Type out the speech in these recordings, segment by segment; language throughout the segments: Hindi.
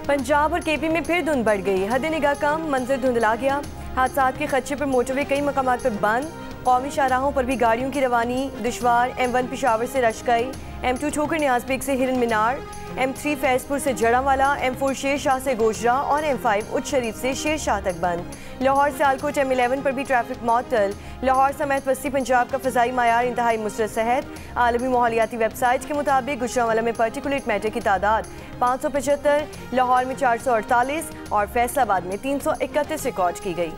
पंजाब और केपी में फिर धुंध बढ़ गई, हद निगाह कम, मंजर धुंधला गया। हादसात के खदशे पर मोटरवे कई मकामात पर बंद, कौमी शाहराहों पर भी गाड़ियों की रवानी दुश्वार। M1 पिशावर से रशकई, M2 ठोकर न्याज़बेग से हिरन मीनार, M3 फैजपुर से जड़ावाला, M4 शेर शाह से गोजरा और M5 उच्च शरीफ से शेर शाह तक बंद। लाहौर सियालकोट M11 पर भी ट्रैफिक मअतल। लाहौर समेत वस्ती पंजाब का फ़ज़ाई मायार इंतहाई मुस्तरद सेहत। आलमी माहौलियाती वेबसाइट के मुताबिक गुजरांवाला में पार्टिकुलेट मैटर की तादाद 575, लाहौर में 448 और फैसलाबाद में 331 रिकॉर्ड की गई।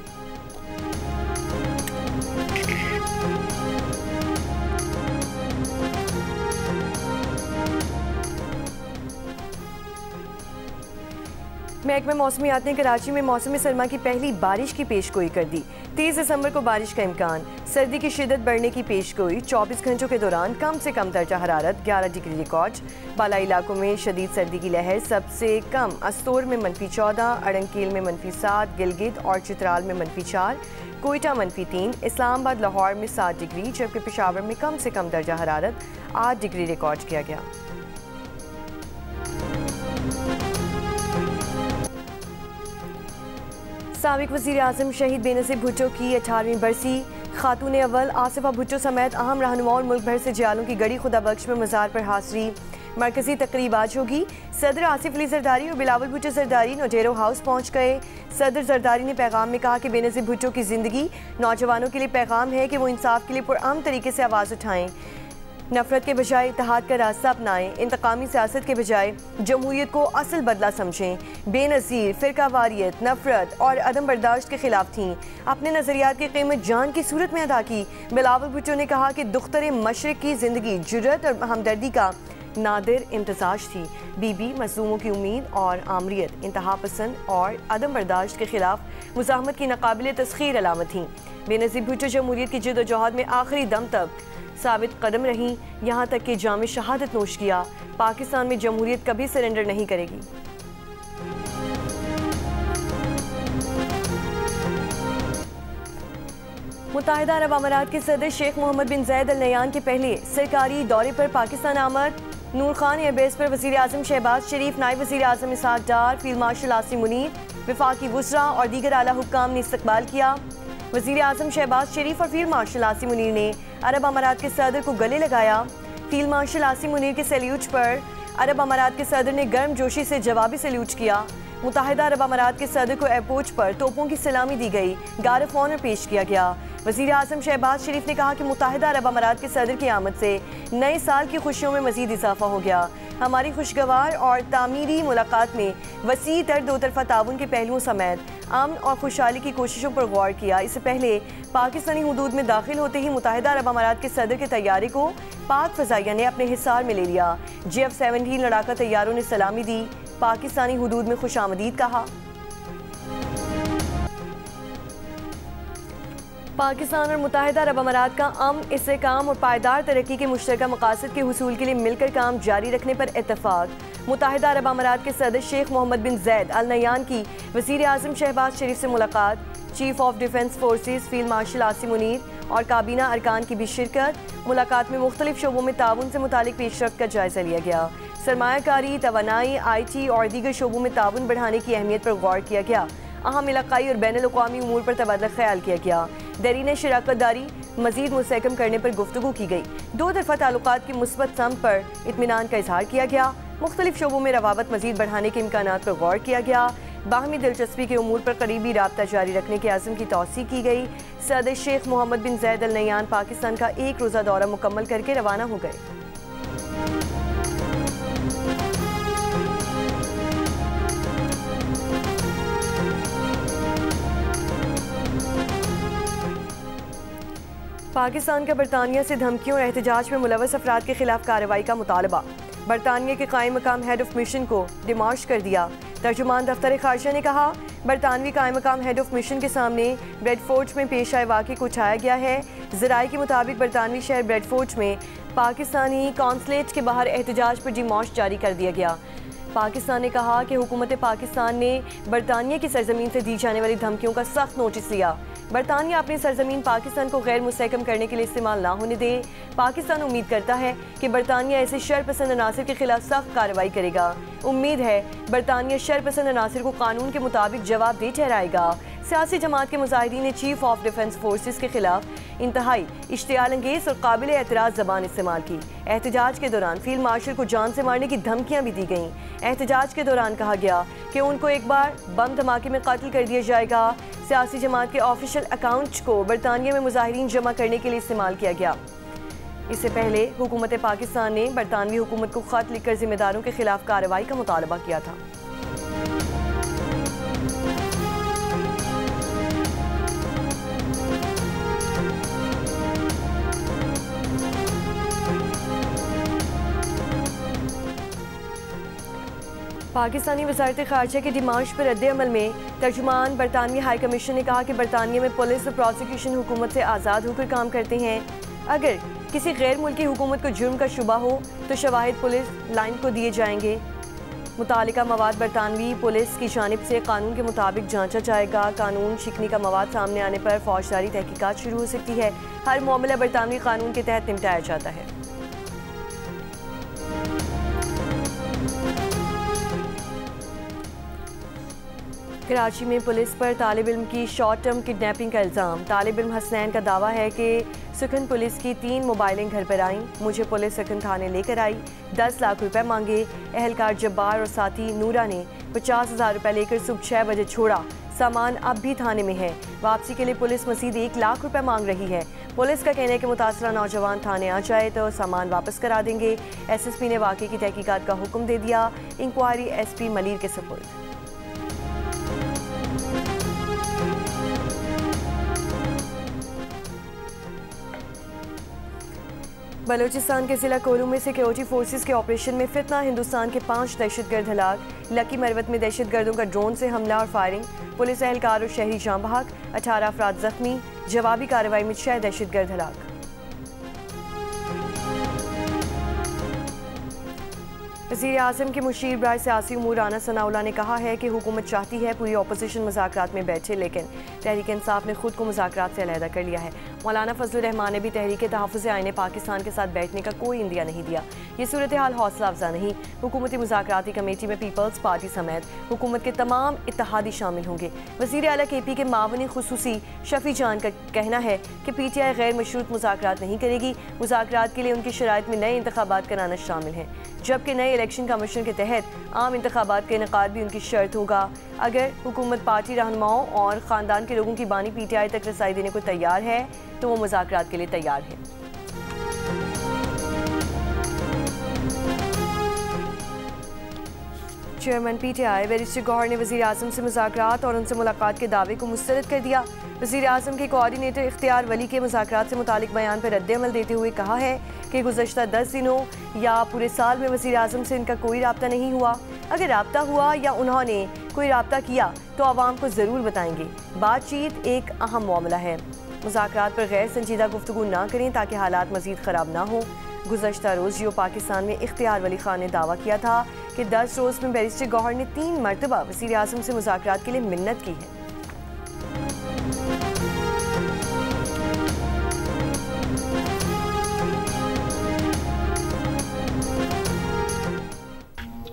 महकमा मौसमियात ने कराची में मौसम सरमा की पहली बारिश की पेशगोई कर दी। 30 दिसंबर को बारिश का इम्कान। सर्दी की शिद्दत बढ़ने की पेशगोई। 24 घंटों के दौरान कम से कम दर्जा हरारत 11 डिग्री रिकॉर्ड। बालाई इलाकों में शदीद सर्दी की लहर। सबसे कम अस्तोर में -14, अड़ंकील में -7, गिलगित और चित्राल में -4, कोयटा -3, इस्लामाबाद लाहौर में 7 डिग्री, जबकि पेशावर में कम से कम दर्जा हरारत 8 डिग्री रिकॉर्ड किया गया। साबिक वज़ीर आज़म शहीद बेनज़ीर भुट्टो की 18वीं बरसी। खातून अव्वल आसिफा भुट्टो समेत अहम रहनुमाओं और मुल्क भर से जियालों की गड़ी खुदा बख्श में मज़ार पर हाज़री। मरकज़ी तकरीब आज होगी। सदर आसिफ अली जरदारी और बिलावल भुट्टो जरदारी नोटेरो हाउस पहुँच गए। सदर जरदारी ने पैगाम में कहा कि बेनज़ीर भुट्टो की ज़िंदगी नौजवानों के लिए पैगाम है कि वो इंसाफ के लिए पुरअमन तरीके से आवाज़ उठाएँ, नफरत के बजाय इत्तेहाद का रास्ता अपनाएं, इंतकामी सियासत के बजाय जमहूरियत को असल बदला समझें। बेनज़ीर फ़िरकावारियत, नफरत और अदम बर्दाश्त के खिलाफ थीं। अपने नज़रियात की कीमत जान की सूरत में अदा की। बिलावल भुट्टो ने कहा कि दुख्तर मशरिक़ की ज़िंदगी जुर्रत और हमदर्दी का नादिर इम्तज़ाज थी। बीबी मज़लूमों की उम्मीद और आमरीत, इंतहा पसंद और अदम बर्दाश्त के खिलाफ मुज़ाहमत की नाकाबिल तस्ख़ीर अलामत थीं। बेनज़ीर भुट्टो जमहूरियत की जद्दोजहद में आखिरी दम तक साबित कदम रहीं, यहाँ तक कि जाम शहादत नोश किया। पाकिस्तान में जमहूरियत कभी सरेंडर नहीं करेगी। मुत्तहिदा अरब अमारात के सदर शेख मोहम्मद बिन ज़ायद अल नहयान के पहले सरकारी दौरे पर पाकिस्तान आमद। नूर खान एयरबेस पर वज़ीर आज़म शहबाज शरीफ, नायब वज़ीर आज़म इसहाक डार, फील्ड मार्शल आसिम मुनीर, वफाकी वुज़रा और दीगर आला हुक्काम ने इस्तकबाल किया। वज़ीर आज़म शहबाज शरीफ और फील्ड मार्शल आसिम मुनीर ने अरब अमारात के सदर को गले लगाया। फील्ड मार्शल आसिम मुनीर के सैल्यूट पर अरब अमारात के सदर ने गर्म जोशी से जवाबी सैल्यूट किया। मुत्तहिदा अरब अमारात के सदर को एयरपोर्ट पर तोपों की सलामी दी गई, गार्ड ऑफ ऑनर पेश किया गया। वज़ीर आज़म शहबाज शरीफ ने कहा कि मुत्तहिदा अरब अमारात के सदर की आमद से नए साल की खुशियों में मज़ीद इजाफा हो गया। हमारी खुशगवार और तामीरी मुलाकात में वसी तर दो तरफ़ा ताउन के पहलुओं समेत अमन और खुशहाली की कोशिशों पर गौर किया। इससे पहले पाकिस्तानी हुदूद में दाखिल होते ही मुत्तहिदा अरब अमारात के सदर के तैयारे को पाक फ़ज़ाइया ने अपने हिसार में ले लिया। JF-17 लड़ाका तैयारों ने सलामी दी, पाकिस्तानी हुदूद में खुशामदीद कहा। पाकिस्तान और मुत्तहिदा अरब अमारात का अमन, इस्तेहकाम और पायदार तरक्की के मुश्तरका मकासद के हुसूल के लिए मिलकर काम जारी रखने पर इत्तफाक। मुत्तहिदा अरब अमारात के सदर शेख मोहम्मद बिन ज़ायद अल नहयान की वज़ीर आज़म शहबाज शरीफ से मुलाकात। Chief of defence forces field marshal Asim Munir और काबीना अरकान की भी शिरकत। मुलाकात में मुख्तलिफ शोबों में ताउन से मुतालिक पेशरफ्त का जायज़ा लिया गया। सरमायाकारी, तवानाई, IT और दीगर शोबों में ताउन बढ़ाने की अहमियत पर गौर किया गया। अहम इलाकाई और बैनुल अक़वामी उमूर पर तबादला ख्याल किया गया। दरीन शराकत दारी मज़ीद मुस्तहकम करने पर गुफ्तगू की गई। दो तरफ़ा ताल्लुकात की मुस्बत सम पर इत्मीनान का इजहार किया गया। मुख्तलिफ शोबों में रवाबत मज़ीद बढ़ाने के इम्कानात पर गौर किया गया। बाहमी दिलचस्पी के उमूर पर करीबी राब्ता जारी रखने के आज़म की तौसीक़ की गई। सदर शेख मोहम्मद बिन ज़ायद अल नहयान पाकिस्तान का एक रोज़ा दौरा मुकम्मल करके रवाना हो गए। पाकिस्तान का बरतानिया से धमकियों और एहतजाज में मुलव्वस अफराद के खिलाफ कार्रवाई का मुतालबा। बरतानिया के कायम मकाम हेड ऑफ मिशन को डिमाश कर दिया। तर्जुमान दफ्तर खारजा ने कहा, बरतानवी कायम मकाम हेड ऑफ मिशन के सामने ब्रेडफोर्ड में पेश आए वाक़े को उठाया गया है। ज़राए के मुताबिक बरतानवी शहर ब्रेडफोर्ड में पाकिस्तानी कॉन्सुलेट के बाहर एहतजाज पर डिमाश जारी कर दिया गया। पाकिस्तान ने कहा कि हुकूमत पाकिस्तान ने बरतानिया की सरजमीन से दी जाने वाली धमकियों का सख्त नोटिस लिया। बरतानिया अपनी सरजमीन पाकिस्तान को गैर मुस्तहकम करने के लिए इस्तेमाल ना होने दे। पाकिस्तान उम्मीद करता है कि बरतानिया ऐसे शरपसंद अनासिर के खिलाफ सख्त कार्रवाई करेगा। उम्मीद है बरतानिया शरपसंद अनासिर को कानून के मुताबिक जवाबदेह ठहराएगा। सियासी जमात के मुजाहिदीन ने चीफ ऑफ डिफेंस फोर्सेस के खिलाफ इंतहाई इश्तियाल अंगेज और काबिल एतराज़ ज़बान इस्तेमाल की। एहतजाज के दौरान फील्ड मार्शल को जान से मारने की धमकियां भी दी गईं। एहतजाज के दौरान कहा गया कि उनको एक बार बम धमाके में कत्ल कर दिया जाएगा। सियासी जमात के ऑफिशियल अकाउंट को बरतानिया में मुजाहिरीन जमा करने के लिए इस्तेमाल किया गया। इससे पहले हुकूमत पाकिस्तान ने बरतानवी हुकूमत को खत लिखकर जिम्मेदारों के खिलाफ कार्रवाई का मुतालबा किया था। पाकिस्तानी वज़ारत ख़ारजा के डिमांड पर रद्द-ए-अमल में तर्जुमान बरतानवी हाई कमीशन ने कहा कि बरतानिया में पुलिस और प्रोसिक्यूशन हुकूमत से आज़ाद होकर काम करते हैं। अगर किसी गैर मुल्की हुकूमत को जुर्म का शुबा हो तो शवाहिद पुलिस लाइन को दिए जाएंगे। मुतालिका मवाद बरतानवी पुलिस की जानिब से कानून के मुताबिक जांचा जाएगा। कानून शिकनी का मवाद सामने आने पर फौजदारी तहकीकात शुरू हो सकती है। हर मामला बरतानवी कानून के तहत निपटाया जाता है। कराची में पुलिस पर तालिब इल्म की शॉर्ट टर्म किडनैपिंग का इल्ज़ाम। तालिब इल्म हसनैन का दावा है कि सुखन पुलिस की 3 मोबाइलें घर पर आईं। मुझे पुलिस सुखन थाने लेकर आई, 10 लाख रुपए मांगे। अहलकार जब्बार और साथी नूरा ने 50,000 रुपए लेकर सुबह 6 बजे छोड़ा। सामान अब भी थाने में है। वापसी के लिए पुलिस मज़ीद 1 लाख रुपए मांग रही है। पुलिस का कहना है कि मुतासरा नौजवान थाने आ जाए तो सामान वापस करा देंगे। SSP ने वाक़े की तहकीकात का हुक्म दे दिया। इंक्वायरी SP मलिर के सुपुर्द। बलूचिस्तान के ज़िला कोलू में सिक्योरिटी फोर्सेस के ऑपरेशन में फितना। हिंदुस्तान के 5 दहशतगर्द हलाक। लकी मरवत में दहशतगर्दों का ड्रोन से हमला और फायरिंग। पुलिस एहलकार और शहरी जाँ बहक। 18 अफराद जख्मी। जवाबी कार्रवाई में 6 दहशतगर्द हलाक। वज़ीर आज़म के मुशीर बराए सियासी उमूर राना सनाउल्लाह ने कहा है कि हुकूमत चाहती है पूरी अपोजिशन मुज़ाकरात में बैठे, लेकिन तहरीक इंसाफ ने खुद को मुज़ाकरात से अलहदा कर लिया है। मौलाना फजलुर रहमान ने भी तहरीक तहफ़्फ़ुज़ आईन पाकिस्तान के साथ बैठने का कोई इंदिया नहीं दिया। ये सूरत हाल हौसला अफजा नहीं। हुकूमती मुज़ाकराती कमेटी में पीपल्स पार्टी समेत हुकूमत के तमाम इत्तेहादी शामिल होंगे। वज़ीर आला KP के मावनी खुसूसी शफी जान का कहना है कि PTI गैर मशरूत मुज़ाकरात नहीं करेगी। मुज़ाकरात के लिए उनकी शराइत में नए इंतखाबात कराना शामिल है, जबकि नए इलेक्शन कमीशन के तहत आम इंतखाबात का इनेकाद भी उनकी शर्त होगा। अगर हुकूमत पार्टी रहनुमाओं और ख़ानदान के लोगों की बानी PTI तक रसाई देने को तैयार है तो वो मुज़ाकरात के लिए तैयार है। चेयरमैन PTI बैरिस्टर गौहर ने वज़ीर आज़म से मुज़ाकरात और उनसे मुलाकात के दावे को मुस्तरद कर दिया। वज़ीर आज़म के कोऑर्डिनेटर इख्तियार वली के मुज़ाकरात से मुतालिक बयान पर रद्द-ए-अमल देते हुए कहा है कि गुज़श्ता 10 दिनों या पूरे साल में वज़ीर आज़म से इनका कोई राब्ता नहीं हुआ। अगर राब्ता हुआ या उन्होंने कोई राब्ता किया तो आवाम को ज़रूर बताएंगे। बातचीत एक अहम मामला है। मुज़ाकरात पर गैर संजीदा गुफ्तगू ना करें ताकि हालात मज़ीद ख़राब ना हो। गुज़श्ता रोज़ जियो पाकिस्तान में इख्तियार वली खान ने दावा किया था कि 10 रोज़ में बैरिस्टर गौहर ने 3 मरतबा वज़ीर आज़म से मुज़ाकरात के लिए मिन्नत की है।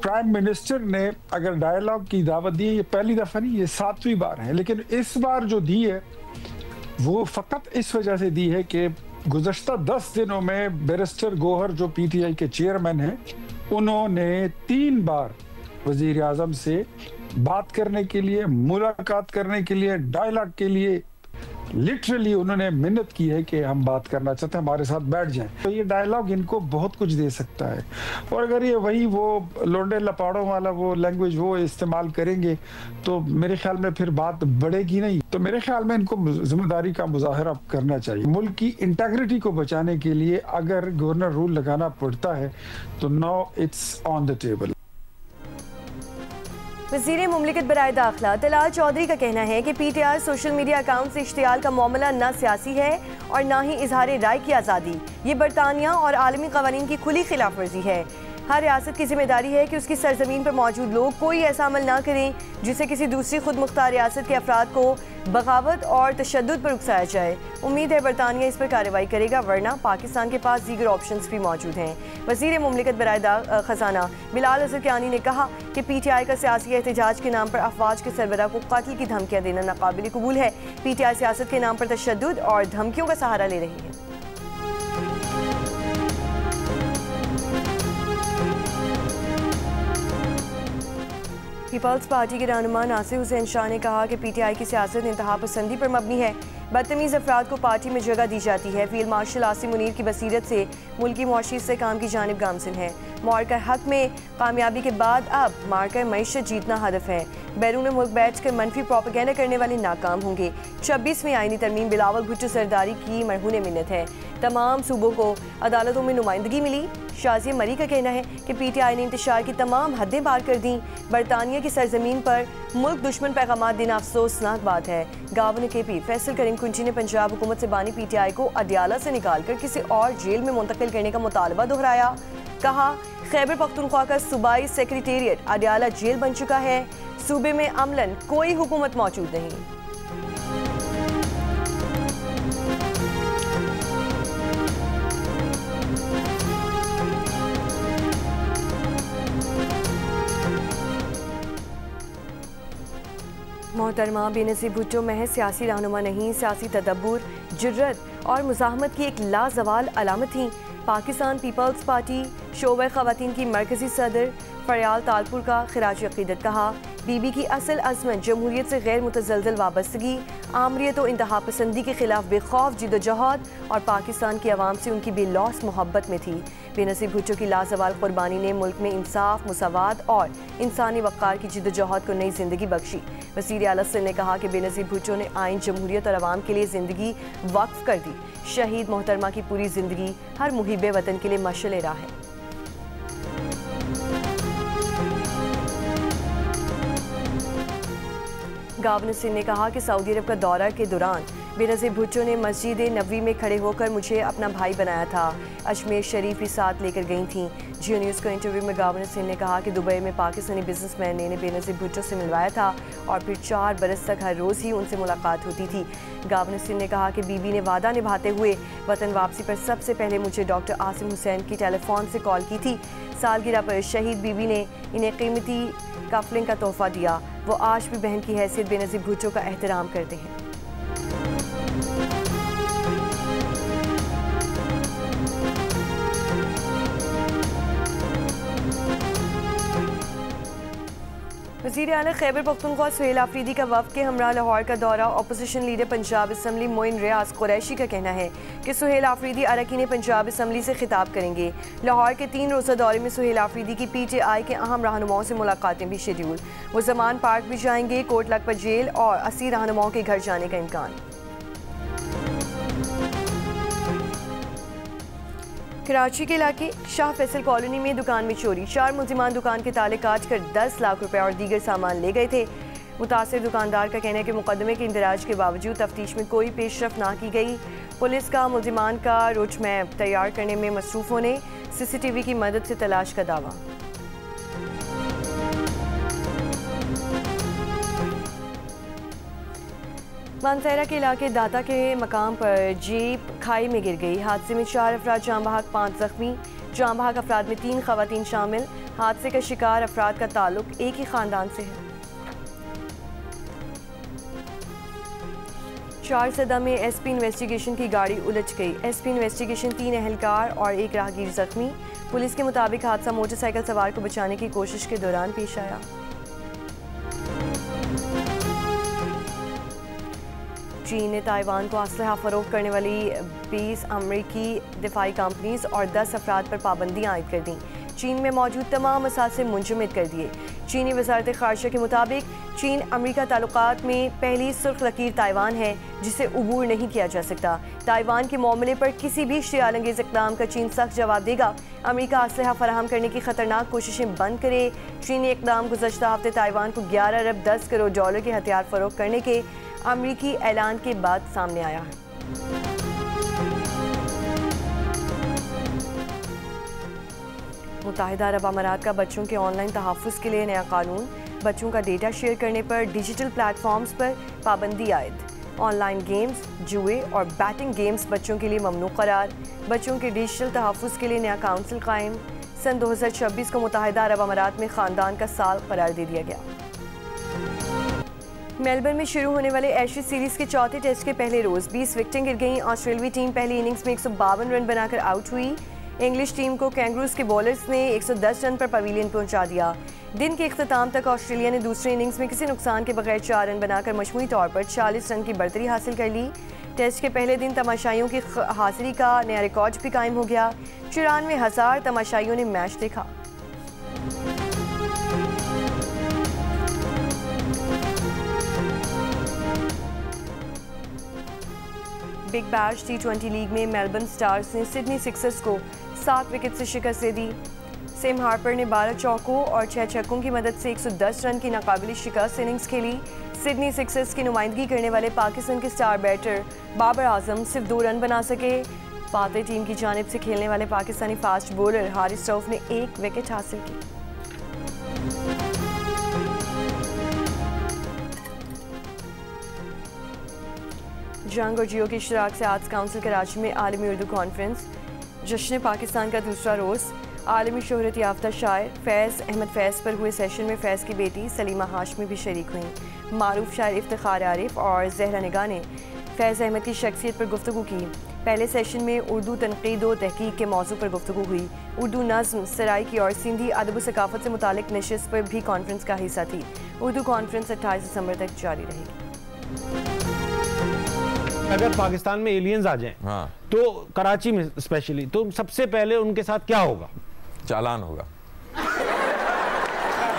प्राइम मिनिस्टर ने अगर डायलॉग की दावत दी है, ये पहली दफ़ा नहीं, ये 7वीं बार है, लेकिन इस बार जो दी है वो फ़कत इस वजह से दी है कि गुज़श्ता 10 दिनों में बैरिस्टर गौहर जो PTI के चेयरमैन हैं, उन्होंने 3 बार वज़ीर आज़म से बात करने के लिए, मुलाकात करने के लिए, डायलॉग के लिए लिटरली उन्होंने मिन्नत की है कि हम बात करना चाहते हैं, हमारे साथ बैठ जाएं। तो ये डायलॉग इनको बहुत कुछ दे सकता है। और अगर ये वही वो लोंडे लपाड़ों वाला वो लैंग्वेज वो इस्तेमाल करेंगे तो मेरे ख्याल में फिर बात बढ़ेगी नहीं। तो मेरे ख्याल में इनको जिम्मेदारी का मुजाहरा करना चाहिए। मुल्क की इंटेग्रिटी को बचाने के लिए अगर गवर्नर रूल लगाना पड़ता है तो now it's on the table. वज़ीर मुमलिकत बराए दाखिला तलाल चौधरी का कहना है कि PTI सोशल मीडिया अकाउंट से इश्तियाल का मामला न सियासी है और ना ही इजहार राय की आज़ादी। ये बरतानिया और आलमी क़वानीन की खुली खिलाफ वर्जी है। हर रियासत की जिम्मेदारी है कि उसकी सरजमीन पर मौजूद लोग कोई ऐसा अमल ना करें जिससे किसी दूसरी खुद मुख्तार रियासत के अफराद को बगावत और तशद्दुद पर उकसाया जाए। उम्मीद है बरतानिया इस पर कार्रवाई करेगा, वरना पाकिस्तान के पास दीगर ऑप्शंस भी मौजूद हैं। वज़ीर मुमलिकत बराए खजाना बिलाल अजहर कियानी ने कहा कि PTI का सियासी एहतजाज के नाम पर अफवाज के सरबराह को कत्ल की धमकियां देना नाकाबिल कबूल है। PTI सियासत के नाम पर तशद्दुद और धमकियों का सहारा ले रही है। पीपल्स पार्टी के रहनुमा नासिर हुसैन शाह ने कहा कि PTI की सियासत इंतहा पसंदी पर मबनी है। बदतमीज़ अफराद को पार्टी में जगह दी जाती है। फील्ड मार्शल आसिम मुनीर की बसीरत से मुल्की मुआशी से काम की जानिब गामजिन है। मार्का हक में कामयाबी के बाद अब मार्का मईशत जीतना हदफ है। बैरून मुल्क बैठ कर मनफी प्रोपेगेंडा करने वाले नाकाम होंगे। 26वीं आईनी तरमीम बिलावल भुट्टो सरदारी की मरहून मिन्नत है। तमाम सूबों को अदालतों में नुमाइंदगी मिली। शाज़िया मरी का कहना है कि PTI ने इंतशार की तमाम हदें पार कर दी। बरतानिया की सरजमीन पर मुल्क दुश्मन पैगाम देना अफसोसनाक बात है। गवर्नर KP फैसल करीम कुंची ने पंजाब हुकूमत से बानी PTI को अडियाला से निकाल कर किसी और जेल में मुंतकिल करने का मुतालबा दोहराया। कहा खैबर पख्तूनख्वा का सूबाई सेक्रेटेरिएट अडियाला जेल बन चुका है। सूबे में अमलन कोई हुकूमत मौजूद नहीं। मोहतरमा बेनज़ीर भुट्टो महज सियासी रहनुमा नहीं, सियासी तदब्बुर, जुर्रत और मुज़ाहमत की एक लाजवाल अलामत थी। पाकिस्तान पीपल्स पार्टी शोबे ख़वातीन की मरकज़ी सदर फरयाल तालपुर का खिराज अक़ीदत कहा। बीबी की असल अज़मत जमहूरियत से गैर मुतज़लज़ल वाबस्तगी, आमरीत व इंतहा पसंदी के खिलाफ बेखौफ जिद्दोजहद और पाकिस्तान की आवाम से उनकी बेलौस मोहब्बत में थी। बेनज़ीर भुट्टो की लाजवाल कुर्बानी ने मुल्क में इंसाफ, मुसावात और इंसानी वक़ार की जिद्दोजहद को नई ज़िंदगी बख्शी। वज़ीर आला सिंध ने कहा कि बेनज़ीर भुट्टो ने आइन, जमहूरियत और आवाम के लिए ज़िंदगी वक्फ कर दी। शहीद मोहतरमा की पूरी ज़िंदगी हर मुहिब वतन के लिए मशअल राह है। गवर्नर सिंह ने कहा कि सऊदी अरब का दौरा के दौरान बेनज़ीर भुट्टो ने मस्जिद नबवी में खड़े होकर मुझे अपना भाई बनाया था। अजमेर शरीफ भी साथ लेकर गई थीं। जियो न्यूज़ को इंटरव्यू में गवर्नर सिंह ने कहा कि दुबई में पाकिस्तानी बिजनेसमैन ने बेनज़ीर भुट्टो से मिलवाया था और फिर 4 बरस तक हर रोज़ ही उनसे मुलाकात होती थी। गवर्नर सिंह ने कहा कि बीबी ने वादा निभाते हुए वतन वापसी पर सबसे पहले मुझे डॉक्टर आसिम हुसैन की टेलीफोन से कॉल की थी। सालगिरह पर शहीद बीबी ने इन्हें कीमती कफलिंग का तोहफा दिया। वो आज भी बहन की हैसियत बेनज़ीर भुट्टो का एहतराम करते हैं। वज़ीर आला खैबर पख्तूनख्वा सुहेल आफरीदी का वफ़द के हमरा लाहौर का दौरा। Opposition leader Punjab assembly Moin Riaz Qureshi का कहना है कि सुहेल आफरीदी अरकान पंजाब असम्बली से खिताब करेंगे। लाहौर के 3 रोज़ा दौरे में सुहेल आफरीदी की PTI के अहम रहनुमाओं से मुलाकातें भी शेड्यूल। वो ज़मान पार्क भी जाएंगे। कोट लखपत जेल और 80 रहनुमाओं के घर जाने का इम्कान। कराची के इलाके शाह फैसल कॉलोनी में दुकान में चोरी। 4 मुल्जिमान दुकान के ताले काट कर 10 लाख रुपए और दीगर सामान ले गए थे। मुतासिर दुकानदार का कहना है कि मुकदमे के इंदराज के बावजूद तफ्तीश में कोई पेशरफ ना की गई। पुलिस का मुल्जिमान का रोड मैप तैयार करने में मसरूफ होने, CCTV की मदद से तलाश का दावा। मानसहरा के इलाके दाता के मकाम पर जीप खाई में गिर गई। हादसे में 4 अफराद जाँ बहक, 5 जख्मी। जाँ बहक अफराद में 3 खवातीन शामिल। हादसे का शिकार अफराद का ताल्लुक एक ही खानदान से है। 4 सदा में SP इन्वेस्टिगेशन की गाड़ी उलझ गई। SP इन्वेस्टिगेशन 3 एहलकार और 1 राहगीर जख्मी। पुलिस के मुताबिक हादसा मोटरसाइकिल सवार को बचाने की कोशिश के दौरान पेश आया। चीन ने ताइवान को असलहा फरोख्त करने वाली 20 अमरीकी दिफाई कंपनीज और 10 अफराद पर पाबंदियां आयद कर दी। चीन में मौजूद तमाम असासे मुंजमद कर दिए। चीनी वजारत खारजा के मुताबिक चीन अमरीका ताल्लुकात में पहली सुर्ख लकीर ताइवान है जिसे अबूर नहीं किया जा सकता। ताइवान के मामले पर किसी भी इश्तियालंगेज इक़दाम का चीन सख्त जवाब देगा। अमरीका असलहा फराहम करने की खतरनाक कोशिशें बंद करे। चीनी इक़दाम गुज़श्ता हफ्ते ताइवान को 11 अरब 10 करोड़ डॉलर के हथियार फरोख्त करने के अमरीकी ऐलान के बाद सामने आया है। मुत्तहिदा अरब अमारात का बच्चों के ऑनलाइन तहफ़्फ़ुज़ के लिए नया कानून। बच्चों का डेटा शेयर करने पर डिजिटल प्लेटफॉर्म्स पर पाबंदी आयद। ऑनलाइन गेम्स, जुए और बैटिंग गेम्स बच्चों के लिए ममनू करार। बच्चों के डिजिटल तहफ़्फ़ुज़ के लिए नया काउंसिल कायम। सन 2026 को मुत्तहिदा अरब अमारात में ख़ानदान का साल करार दे दिया गया। मेलबर्न में शुरू होने वाले एशेज सीरीज़ के चौथे टेस्ट के पहले रोज़ 20 विकेटें गिर गईं। ऑस्ट्रेलियाई टीम पहली इनिंग्स में 152 रन बनाकर आउट हुई। इंग्लिश टीम को कैंगरूज के बॉलर्स ने 110 रन पर पवेलियन पहुंचा दिया। दिन के इख्तिताम तक ऑस्ट्रेलिया ने दूसरी इनिंग्स में किसी नुकसान के बगैर 4 रन बनाकर मजमूई तौर पर 40 रन की बढ़तरी हासिल कर ली। टेस्ट के पहले दिन तमाशाइयों की हाजिरी का नया रिकॉर्ड भी कायम हो गया। 94,000 तमाशाइयों ने मैच देखा। बिग बैश T20 लीग में मेलबर्न स्टार्स ने सिडनी सिक्सर्स को 7 विकेट से शिकस्त दे दी। सेम हार्पर ने 12 चौकों और 6 छक्कों की मदद से 110 रन की नाकाबिल शिकस्त इनिंग्स खेली। सिडनी सिक्सर्स की नुमाइंदगी करने वाले पाकिस्तान के स्टार बैटर बाबर आजम सिर्फ 2 रन बना सके। फातेह टीम की जानिब से खेलने वाले पाकिस्तानी फास्ट बॉलर हारिस रऊफ ने 1 विकेट हासिल की। जंग और जियो के इश्तराक से आर्ट्स काउंसिल कराची में आलमी उर्दू कॉन्फ्रेंस। जश्न पाकिस्तान का दूसरा रोज़। आलमी शोहरत याफ्ता शायर फैज़ अहमद फैज़ पर हुए सेशन में फैज़ की बेटी सलीमा हाशमी भी शरीक हुई। मारूफ शायर इफ्तिखार आरिफ और जहरा निगाह ने फैज़ अहमद की शख्सियत पर गुफ्तगू की। पहले सेशन में उर्दू तनकीद व तहकीक के मौजू पर गुफ्तगू हुई। उर्दू नज़्म, सराइकी और सिंधी अदब व सकाफत से मुतालिक नशिस्त पर भी कॉन्फ्रेंस का हिस्सा थी। उर्दू कॉन्फ्रेंस 28 दिसंबर तक जारी रहेगी। अगर पाकिस्तान में एलियंस आ जाएं, हाँ, तो कराची में स्पेशली, तो सबसे पहले उनके साथ क्या होगा? चालान होगा।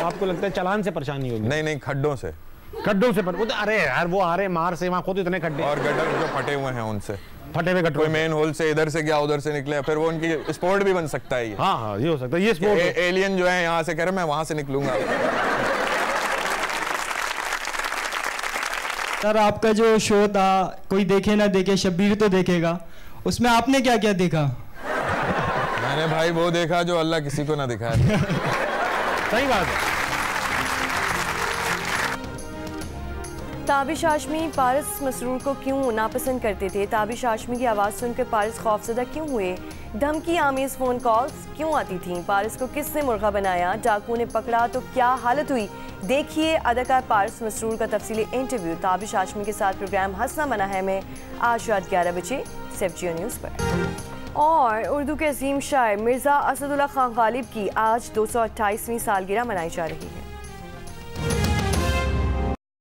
आपको लगता है चालान से परेशानी होगी? नहीं, खड्डों से वो तो अरे यार वो आ रहे मार से, वहाँ खुद इतने खड्डे और गटर जो फटे हुए हैं उनसे, फटे हुए गटर, कोई मेन होल से इधर से गया उधर से निकले, फिर वो उनकी स्पोर्ट भी बन सकता है ये। हाँ, ये हो सकता है, ये स्पोर्ट। एलियन जो है यहाँ से कह रहे मैं वहां से निकलूंगा। सर आपका जो शो था, कोई देखे ना देखे शब्बीर तो देखेगा, उसमें आपने क्या क्या देखा? मैंने भाई वो देखा जो अल्लाह किसी को ना दिखाया। सही बात है। ताबिश हाशमी पारस मसरूर को क्यों नापसंद करते थे? ताबिश हाशमी की आवाज़ सुनकर पारस खौफजदा क्यों हुए? धमकी आमेज फ़ोन कॉल्स क्यों आती थीं? पारस को किसने मुर्गा बनाया? डाकू ने पकड़ा तो क्या हालत हुई? देखिए अदाकार पारस मसरूर का तफसीली इंटरव्यू ताबिश हाशमी के साथ प्रोग्राम हंसना मना है में आज रात 11 बजे सिर्फ जियो न्यूज़ पर। और उर्दू के अजीम शायर मिर्ज़ा असदुल्ला खान गालिब की आज 228वीं सालगिरह मनाई जा रही है।